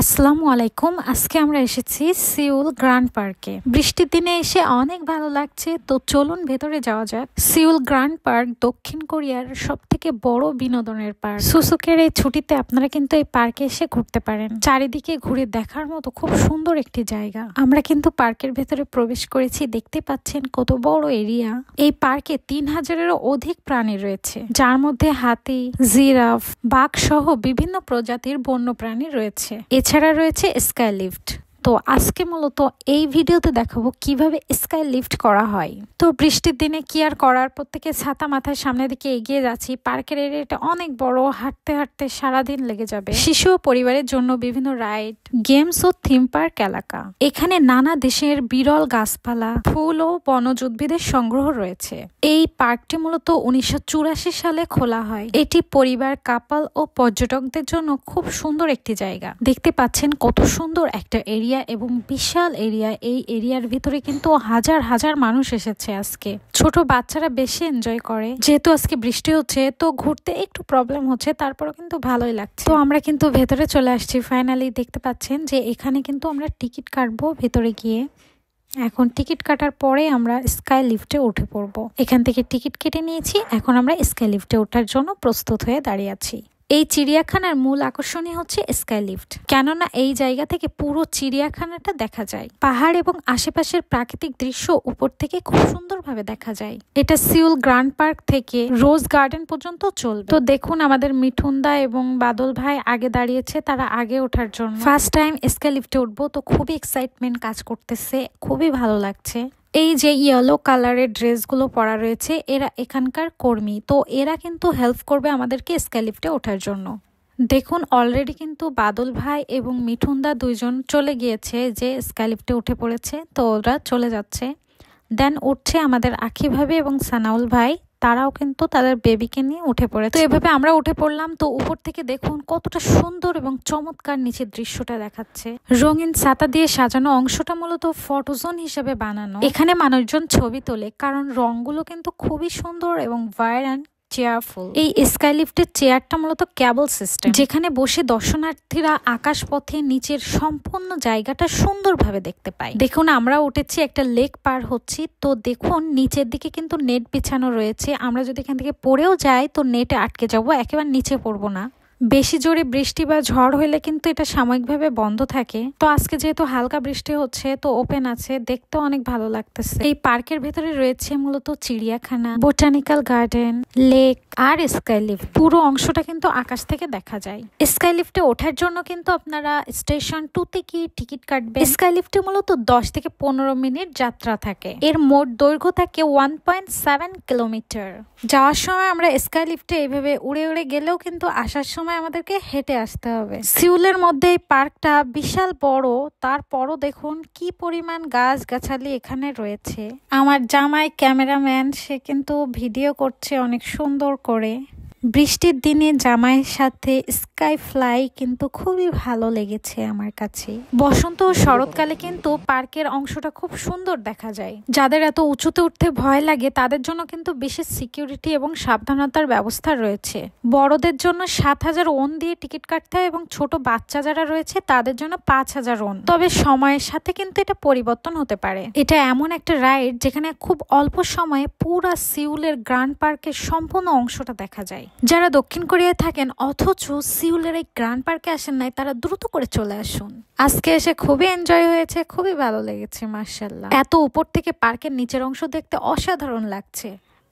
আসসালামু আলাইকুম। আজকে আমরা এসেছি সিউল গ্র্যান্ড পার্কে। বৃষ্টির দিনে এসে অনেক ভালো লাগছে, তো চলুন ভেতরে যাওয়া যাক। সিউল গ্র্যান্ড পার্ক দক্ষিণ কোরিয়ার সবথেকে বড় বিনোদনের পার্ক। সুসুকের এই ছুটিতে আপনারা কিন্তু এই পার্কে এসে ঘুরতে পারেন। চারিদিকে ঘুরে দেখার মতো খুব সুন্দর একটি জায়গা। আমরা কিন্তু পার্কের ভেতরে প্রবেশ করেছি, দেখতে পাচ্ছেন কত বড় এরিয়া। এই পার্কে 3000-এরও অধিক প্রাণী রয়েছে, যার মধ্যে হাতি, জিরাফ, বাঘ সহ বিভিন্ন প্রজাতির বন্য প্রাণী রয়েছে। এছাড়া রয়েছে স্কাই লিফট। তো আজকে মূলত এই ভিডিওতে দেখাবো কিভাবে স্কাই লিফট করা হয়। তো বৃষ্টির দিনে কি আর করার, প্রত্যেকে ছাতা মাথায় সামনের দিকে এগিয়ে যাচ্ছি। পার্কের এরিয়াটা অনেক বড়, হাঁটতে হাঁটতে সারাদিন লেগে যাবে। শিশু ও পরিবারের জন্য বিভিন্ন রাইড, গেমস ও থিম পার্ক এলাকা। এখানে নানা দেশের বিরল গাছপালা, ফুল ও বনজ উদ্ভিদের সংগ্রহ রয়েছে। এই পার্কটি মূলত 1984 সালে খোলা হয়। এটি পরিবার, কাপল ও পর্যটকদের জন্য খুব সুন্দর একটি জায়গা। দেখতে পাচ্ছেন কত সুন্দর একটা এরিয়া এবং বিশাল এরিয়া। এই এরিয়ার ভিতরে কিন্তু হাজার হাজার মানুষ এসেছে আজকে। ছোট বাচ্চারা বেশি এনজয় করে। যেহেতু আজকে বৃষ্টি হচ্ছে, তো ঘুরতে একটু প্রবলেম হচ্ছে, তারপরও কিন্তু ভালোই লাগছে। তো আমরা কিন্তু ভেতরে চলে আসছি ফাইনালি। দেখতে পাচ্ছেন যে এখানে কিন্তু আমরা টিকিট কাটবো ভেতরে গিয়ে। এখন টিকিট কাটার পরে আমরা স্কাই লিফটে উঠে পড়বো। এখান থেকে টিকিট কেটে নিয়েছি, এখন আমরা স্কাই লিফটে ওঠার জন্য প্রস্তুত হয়ে দাঁড়িয়ে আছি। এই চিড়িয়াখানার মূল আকর্ষণই হচ্ছে স্কাই লিফট, কেননা এই জায়গা থেকে পুরো চিড়িয়াখানাটা দেখা যায়। পাহাড় এবং আশেপাশের প্রাকৃতিক দৃশ্য উপর থেকে খুব সুন্দরভাবে দেখা যায়। এটা সিউল গ্র্যান্ড পার্ক থেকে রোজ গার্ডেন পর্যন্ত চলবে। তো দেখুন, আমাদের মিঠুনদা এবং বাদল ভাই আগে দাঁড়িয়েছে, তারা আগে ওঠার জন্য। ফার্স্ট টাইম স্কাই লিফটে উঠবো, তো খুবই এক্সাইটমেন্ট কাজ করতেছে, খুবই ভালো লাগছে। এই যে ইয়েলো কালারের ড্রেসগুলো পরা রয়েছে, এরা এখানকার কর্মী। তো এরা কিন্তু হেল্প করবে আমাদেরকে স্কাই লিফটে ওঠার জন্য। দেখুন, অলরেডি কিন্তু বাদল ভাই এবং মিঠুনদা দুইজন চলে গিয়েছে, যে স্কাই লিফটে উঠে পড়েছে। তো ওরা চলে যাচ্ছে। দেন উঠছে আমাদের আখি ভাবি এবং সানাউল ভাই, তারাও কিন্তু তাদের বেবিকে নিয়ে উঠে পড়ে। তো এভাবে আমরা উঠে পড়লাম। তো উপর থেকে দেখুন কতটা সুন্দর এবং চমৎকার নিচের দৃশ্যটা দেখাচ্ছে। রঙিন ছাতা দিয়ে সাজানো অংশটা মূলত ফটোজোন হিসেবে বানানো। এখানে মানুষজন ছবি তোলে, কারণ রংগুলো কিন্তু খুবই সুন্দর এবং ভাইব্রেন্ট, চেয়ারফুল। এই স্কাই লিফটের চেয়ারটা মূলত কেবল সিস্টেম, যেখানে বসে দর্শনার্থীরা আকাশ পথে নিচের সম্পূর্ণ জায়গাটা সুন্দরভাবে দেখতে পায়। দেখুন, আমরা উঠেছি, একটা লেক পার হচ্ছি। তো দেখুন নিচের দিকে কিন্তু নেট বিছানো রয়েছে। আমরা যদি এখান থেকে পড়েও যাই, তো নেটে আটকে যাবো, একেবারে নিচে পড়বো না। বেশি জোরে বৃষ্টি বা ঝড় হলে কিন্তু এটা সাময়িকভাবে বন্ধ থাকে। তো আজকে যেহেতু হালকা বৃষ্টি হচ্ছে, তো ওপেন আছে, দেখতেও অনেক ভালো লাগতেছে। এই পার্কের ভেতরে রয়েছে মূলত চিড়িয়াখানা, বোটানিক্যাল গার্ডেন, লেক আর স্কাই লিফট। পুরো অংশটা কিন্তু আকাশ থেকে দেখা যায়। স্কাই লিফটে ওঠার জন্য কিন্তু আপনারা স্টেশন 2 থেকে টিকিট কাটবেন। স্কাই লিফটে মূলত 10 থেকে 15 মিনিট যাত্রা থাকে। এর মোট দৈর্ঘ্য থাকে 1.7 কিলোমিটার। যাওয়ার সময় আমরা স্কাই লিফটে এইভাবে উড়ে উড়ে গেলেও কিন্তু আসার সময় আমাদেরকে হেঁটে আসতে হবে। সিউলের মধ্যে এই পার্কটা বিশাল বড়, তারপরও দেখুন কি পরিমাণ গাছ গাছালি এখানে রয়েছে। আমার জামাই ক্যামেরাম্যান, সে কিন্তু ভিডিও করছে অনেক সুন্দর করে। বৃষ্টির দিনে জামাইয়ের সাথে স্কাই ফ্লাই কিন্তু খুবই ভালো লেগেছে আমার কাছে। বসন্ত ও শরৎকালে কিন্তু পার্কের অংশটা খুব সুন্দর দেখা যায়। যাদের এত উঁচুতে উঠতে ভয় লাগে, তাদের জন্য কিন্তু বিশেষ সিকিউরিটি এবং সাবধানতার ব্যবস্থা রয়েছে। বড়দের জন্য 7000 ওন দিয়ে টিকিট কাটতে হয় এবং ছোট বাচ্চা যারা রয়েছে তাদের জন্য 5000 ওন। তবে সময়ের সাথে কিন্তু এটা পরিবর্তন হতে পারে। এটা এমন একটা রাইড যেখানে খুব অল্প সময়ে পুরা সিউলের গ্র্যান্ড পার্কের সম্পূর্ণ অংশটা দেখা যায়। যারা দক্ষিণ কোরিয়ায় থাকেন অথচ সিউলের এই গ্র্যান্ড পার্কে আসেন নাই, তারা দ্রুত করে চলে আসুন। আজকে এসে খুবই এনজয় হয়েছে, খুবই ভালো লেগেছে মাশাআল্লাহ। এত উপর থেকে পার্কের নিচের অংশ দেখতে অসাধারণ লাগছে।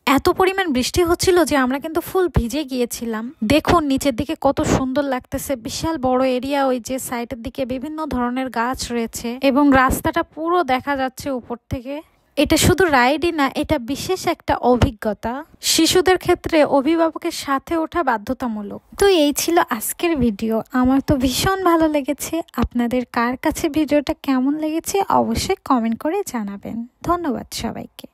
এত পরিমাণ বৃষ্টি হচ্ছিল যে আমরা কিন্তু ফুল ভিজে গিয়েছিলাম। দেখুন নিচের দিকে কত সুন্দর লাগতেছে, বিশাল বড় এরিয়া। ওই যে সাইডের দিকে বিভিন্ন ধরনের গাছ রয়েছে এবং রাস্তাটা পুরো দেখা যাচ্ছে উপর থেকে। এটা শুধু রাইডই না, এটা বিশেষ একটা অভিজ্ঞতা। শিশুদের ক্ষেত্রে অভিভাবকের সাথে ওঠা বাধ্যতামূলক। তো এই ছিল আজকের ভিডিও। আমার তো ভীষণ ভালো লেগেছে। আপনাদের কার কাছে ভিডিওটা কেমন লেগেছে অবশ্যই কমেন্ট করে জানাবেন। ধন্যবাদ সবাইকে।